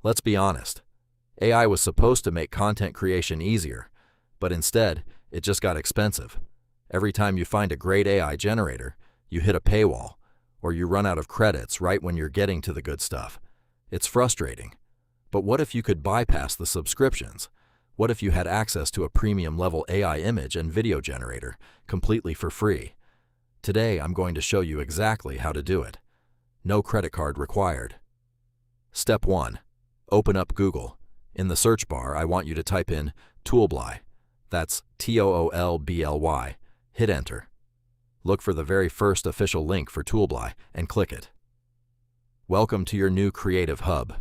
Let's be honest. AI was supposed to make content creation easier, but instead, it just got expensive. Every time you find a great AI generator, you hit a paywall, or you run out of credits right when you're getting to the good stuff. It's frustrating. But what if you could bypass the subscriptions? What if you had access to a premium-level AI image and video generator completely for free? Today, I'm going to show you exactly how to do it. No credit card required. Step 1. Open up Google. In the search bar, I want you to type in Toolbly. That's Toolbly. Hit enter. Look for the very first official link for Toolbly and click it. Welcome to your new creative hub.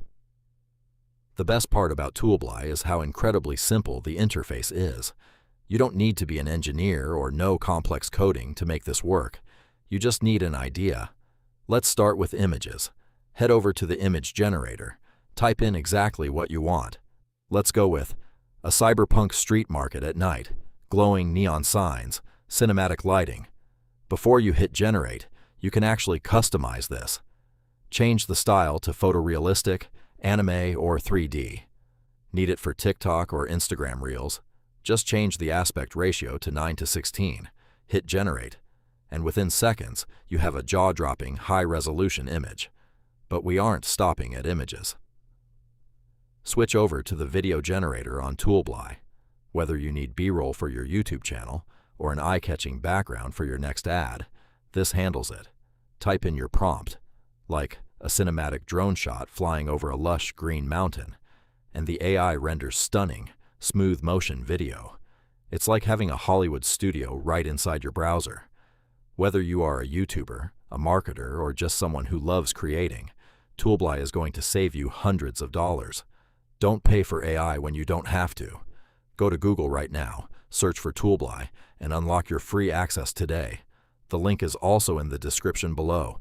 The best part about Toolbly is how incredibly simple the interface is. You don't need to be an engineer or know complex coding to make this work. You just need an idea. Let's start with images. Head over to the image generator. Type in exactly what you want. Let's go with a cyberpunk street market at night, glowing neon signs, cinematic lighting. Before you hit generate, you can actually customize this. Change the style to photorealistic, anime, or 3D. Need it for TikTok or Instagram Reels? Just change the aspect ratio to 9:16. Hit generate, and within seconds, you have a jaw-dropping, high-resolution image. But we aren't stopping at images. Switch over to the video generator on Toolbly. Whether you need B-roll for your YouTube channel or an eye-catching background for your next ad, this handles it. Type in your prompt, like a cinematic drone shot flying over a lush green mountain, and the AI renders stunning, smooth motion video. It's like having a Hollywood studio right inside your browser. Whether you are a YouTuber, a marketer, or just someone who loves creating, Toolbly is going to save you hundreds of dollars. Don't pay for AI when you don't have to. Go to Google right now, search for Toolbly, and unlock your free access today. The link is also in the description below.